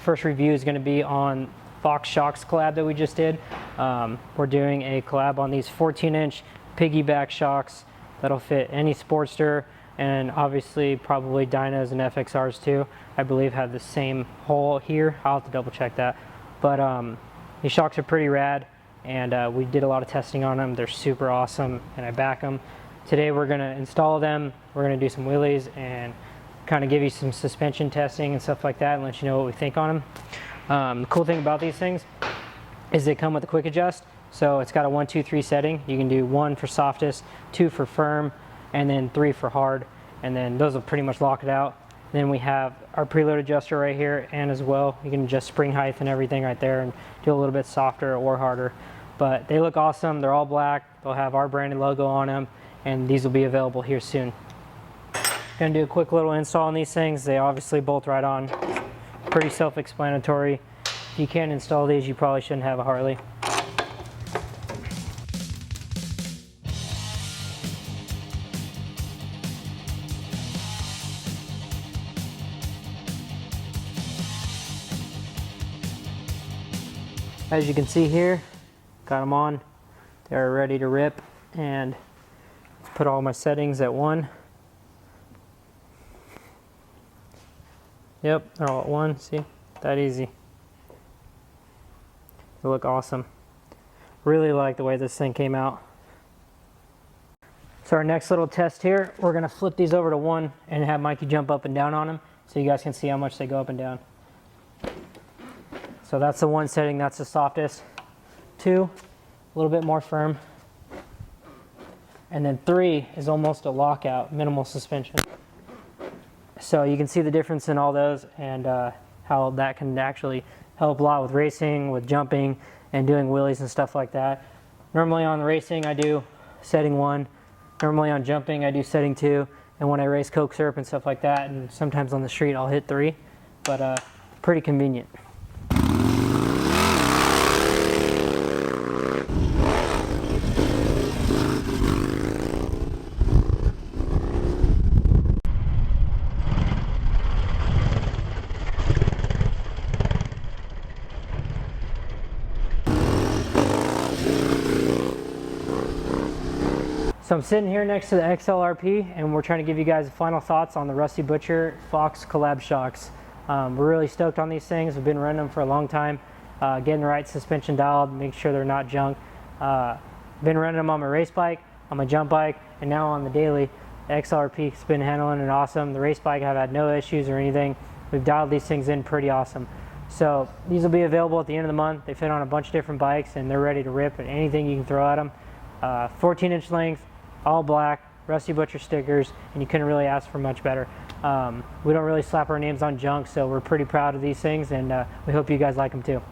first review is going to be on Fox Shocks collab that we just did. We're doing a collab on these 14-inch piggyback shocks that'll fit any Sportster, and obviously probably Dynas and FXRs too. I believe have the same hole here. I'll have to double check that. But these shocks are pretty rad, and we did a lot of testing on them. They're super awesome, and I back them. Today we're going to install them. We're going to do some wheelies and kind of give you some suspension testing and stuff like that and let you know what we think on them. The cool thing about these things is they come with a quick adjust. So it's got a 1, 2, 3 setting. You can do 1 for softest, 2 for firm, and then 3 for hard. And then those will pretty much lock it out. Then we have our preload adjuster right here, and as well, you can adjust spring height and everything right there and do a little bit softer or harder. But they look awesome. They're all black. They'll have our branded logo on them, and these will be available here soon. Gonna do a quick little install on these things. They obviously bolt right on. Pretty self-explanatory. If you can't install these, you probably shouldn't have a Harley. As you can see here, got them on. They're ready to rip, and put all my settings at 1. Yep, they're all at 1. See, that easy. They look awesome. Really like the way this thing came out. So our next little test here, we're gonna flip these over to 1 and have Mikey jump up and down on them so you guys can see how much they go up and down. So that's the 1 setting, that's the softest. 2, a little bit more firm. And then 3 is almost a lockout, minimal suspension. So you can see the difference in all those, and how that can actually help a lot with racing, with jumping, and doing wheelies and stuff like that. Normally on racing I do setting 1. Normally on jumping I do setting 2. And when I race Coke Syrup and stuff like that, and sometimes on the street I'll hit 3. But pretty convenient. So I'm sitting here next to the XLRP, and we're trying to give you guys final thoughts on the Rusty Butcher Fox collab shocks. We're really stoked on these things. We've been running them for a long time, getting the right suspension dialed, make sure they're not junk. Been running them on my race bike, on my jump bike, and now on the daily. The XLRP's been handling it awesome. The race bike I've had no issues or anything. We've dialed these things in pretty awesome. So these will be available at the end of the month. They fit on a bunch of different bikes, and they're ready to rip at anything you can throw at them. 14-inch length, all black, Rusty Butcher stickers, and you couldn't really ask for much better. We don't really slap our names on junk, so we're pretty proud of these things, and we hope you guys like them too.